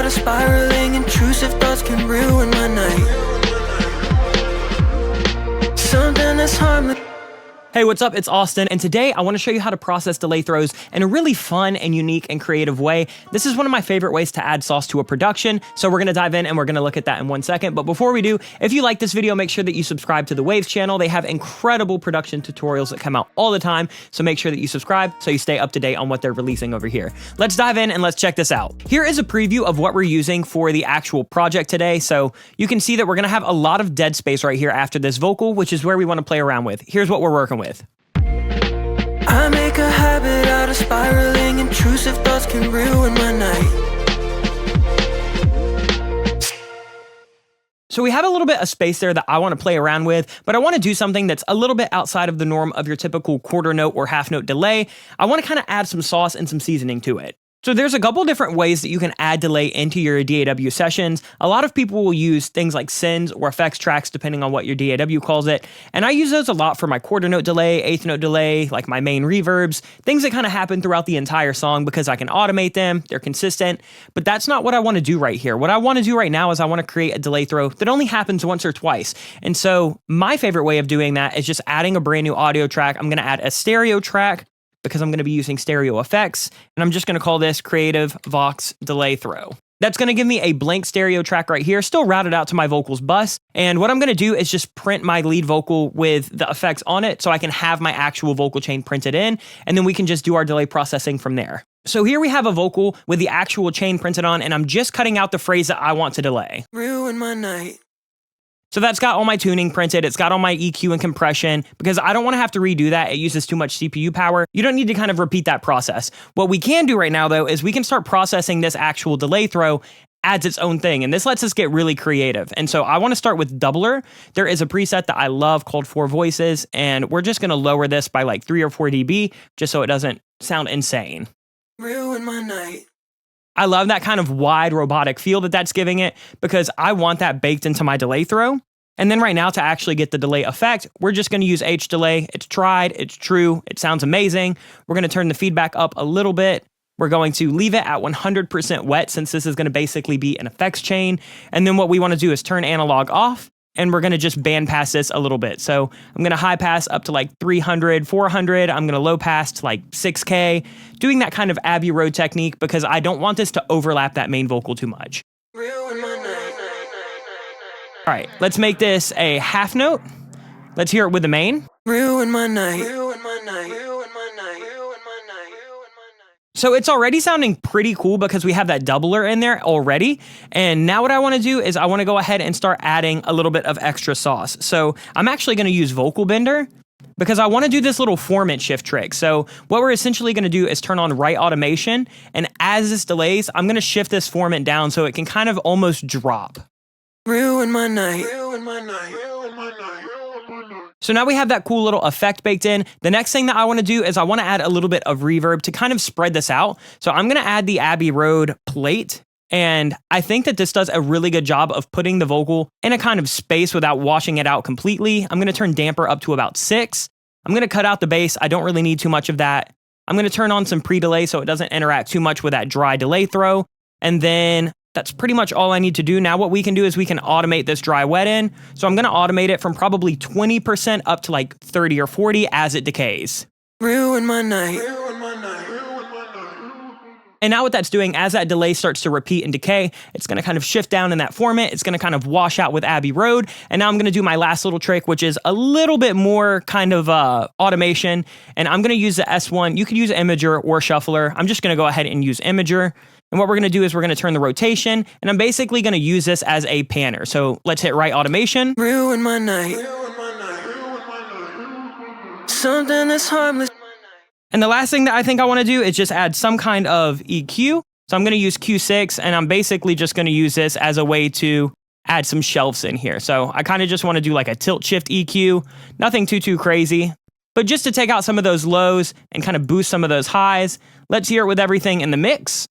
out of spiraling, intrusive thoughts can ruin my night. Something that's harmless. Hey, what's up? It's Austin, and today I want to show you how to process delay throws in a really fun and unique and creative way. This is one of my favorite ways to add sauce to a production, so we're going to dive in and we're going to look at that in 1 second. But before we do, if you like this video, make sure that you subscribe to the Waves channel. They have incredible production tutorials that come out all the time, so make sure that you subscribe so you stay up to date on what they're releasing over here. Let's dive in and let's check this out. Here is a preview of what we're using for the actual project today. So you can see that we're going to have a lot of dead space right here after this vocal, which is where we want to play around with. Here's what we're working with. I make a habit out of spiraling, intrusive thoughts can ruin my night. So we have a little bit of space there that I want to play around with, but I want to do something that's a little bit outside of the norm of your typical quarter note or half note delay. I want to kind of add some sauce and some seasoning to it. So there's a couple different ways that you can add delay into your DAW sessions. A lot of people will use things like sends or effects tracks, depending on what your DAW calls it. And I use those a lot for my quarter note delay, eighth note delay, like my main reverbs, things that kind of happen throughout the entire song because I can automate them, they're consistent, but that's not what I want to do right here. What I want to do right now is I want to create a delay throw that only happens once or twice. And so my favorite way of doing that is just adding a brand new audio track. I'm going to add a stereo track, because I'm going to be using stereo effects, and I'm just going to call this Creative Vox Delay Throw. That's going to give me a blank stereo track right here, still routed out to my vocals bus, and what I'm going to do is just print my lead vocal with the effects on it so I can have my actual vocal chain printed in, and then we can just do our delay processing from there. So here we have a vocal with the actual chain printed on, and I'm just cutting out the phrase that I want to delay. Ruin my night. So that's got all my tuning printed, it's got all my EQ and compression, because I don't want to have to redo that, it uses too much CPU power. You don't need to kind of repeat that process. What we can do right now though, is we can start processing this actual delay throw, adds its own thing, and this lets us get really creative. And so I want to start with doubler. There is a preset that I love called 4 voices, and we're just going to lower this by like 3 or 4 dB, just so it doesn't sound insane. Ruin my night. I love that kind of wide robotic feel that that's giving it because I want that baked into my delay throw. And then right now to actually get the delay effect, we're just going to use H delay. It's tried, it's true, it sounds amazing. We're going to turn the feedback up a little bit. We're going to leave it at 100% wet since this is going to basically be an effects chain. And then what we want to do is turn analog off, and we're going to just band pass this a little bit. So I'm going to high pass up to like 300, 400. I'm going to low pass to like 6K, doing that kind of Abbey Road technique because I don't want this to overlap that main vocal too much. Ruin my night. All right, let's make this a half note. Let's hear it with the main. Ruin my night. Ruin my night. Ruin my night. Ruin my night. Ruin my night. So it's already sounding pretty cool because we have that doubler in there already. And now what I want to do is I want to go ahead and start adding a little bit of extra sauce. So I'm actually going to use Vocal Bender because I want to do this little formant shift trick. So what we're essentially going to do is turn on write automation. And as this delays, I'm going to shift this formant down so it can kind of almost drop. Ruin my night. Ruin my night. Ruin my night. Ruin my night. So now we have that cool little effect baked in. The next thing that I want to do is I want to add a little bit of reverb to kind of spread this out. So I'm going to add the Abbey Road plate. And I think that this does a really good job of putting the vocal in a kind of space without washing it out completely. I'm going to turn damper up to about 6. I'm going to cut out the bass. I don't really need too much of that. I'm going to turn on some pre-delay so it doesn't interact too much with that dry delay throw. And then that's pretty much all I need to do. Now what we can do is we can automate this dry wet in. So I'm going to automate it from probably 20% up to like 30 or 40 as it decays. Ruin my night. Ruin my night. Ruin my night. And now what that's doing, as that delay starts to repeat and decay, it's going to kind of shift down in that format. It's going to kind of wash out with Abbey Road. And now I'm going to do my last little trick, which is a little bit more kind of automation. And I'm going to use the S1. You could use Imager or Shuffler. I'm just going to go ahead and use Imager. And what we're going to do is we're going to turn the rotation, and I'm basically going to use this as a panner. So let's hit write automation. Ruin my night. Ruin my night. Ruin my night. Something that's harmless. And the last thing that I think I want to do is just add some kind of EQ. So I'm going to use Q6, and I'm basically just going to use this as a way to add some shelves in here. So I kind of just want to do like a tilt shift EQ, nothing too crazy. But just to take out some of those lows and kind of boost some of those highs, let's hear it with everything in the mix.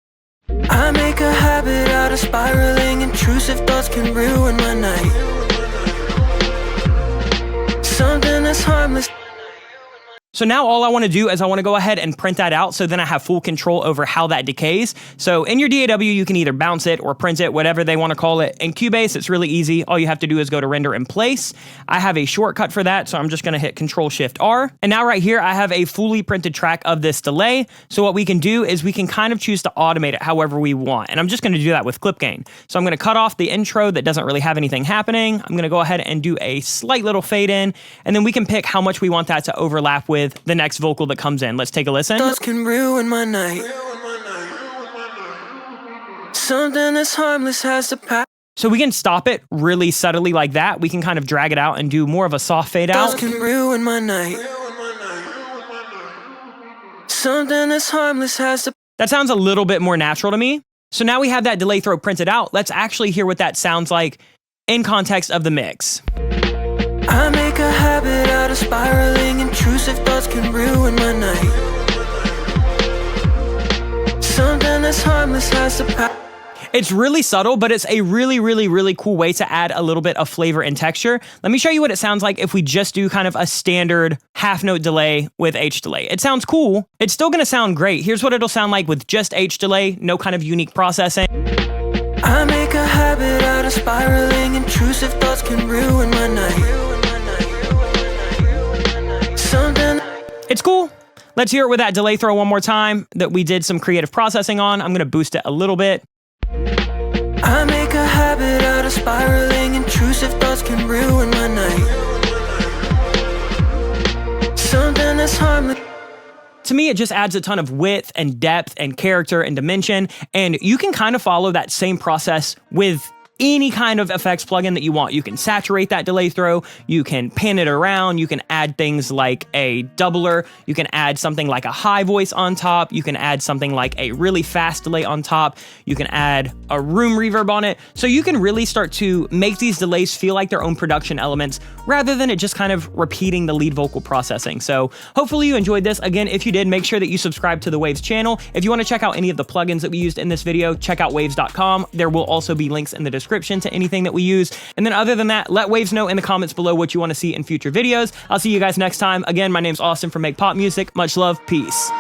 I make a habit out of spiraling, intrusive thoughts can ruin my night. Something that's harmless. So now all I want to do is I want to go ahead and print that out so then I have full control over how that decays. So in your DAW, you can either bounce it or print it, whatever they want to call it. In Cubase, it's really easy. All you have to do is go to render in place. I have a shortcut for that, so I'm just going to hit Control-Shift-R. And now right here, I have a fully printed track of this delay. So what we can do is we can kind of choose to automate it however we want. And I'm just going to do that with clip gain. So I'm going to cut off the intro that doesn't really have anything happening. I'm going to go ahead and do a slight little fade in, and then we can pick how much we want that to overlap with the next vocal that comes in. Let's take a listen. Thoughts can ruin my night. Something that's harmless has the power. So we can stop it really subtly like that. We can kind of drag it out and do more of a soft fade out. Thoughts can ruin my night. Something that's harmless has the. That sounds a little bit more natural to me. So now we have that delay throw printed out. Let's actually hear what that sounds like in context of the mix. I make a habit out of spiraling. Intrusive thoughts can ruin my night. Something that's harmless has the power. It's really subtle, but it's a really cool way to add a little bit of flavor and texture. Let me show you what it sounds like if we just do kind of a standard half note delay with H delay. It sounds cool. It's still gonna sound great. Here's what it'll sound like with just H delay, no kind of unique processing. I make a habit out of spiraling. Intrusive thoughts can ruin my night. Something. It's cool. Let's hear it with that delay throw one more time that we did some creative processing on. I'm gonna boost it a little bit. I make a habit out of spiraling. Intrusive thoughts can ruin my night. Something that's harmless. To me, it just adds a ton of width and depth and character and dimension, and you can kind of follow that same process with any kind of effects plugin that you want. You can saturate that delay throw, you can pan it around, you can add things like a doubler, you can add something like a high voice on top, you can add something like a really fast delay on top, you can add a room reverb on it. So you can really start to make these delays feel like their own production elements rather than it just kind of repeating the lead vocal processing. So hopefully you enjoyed this. Again, if you did, make sure that you subscribe to the Waves channel. If you want to check out any of the plugins that we used in this video, check out waves.com. There will also be links in the description to anything that we use. And then other than that, let Waves know in the comments below what you want to see in future videos. I'll see you guys next time. Again, my name's Austin from Make Pop Music. Much love. Peace.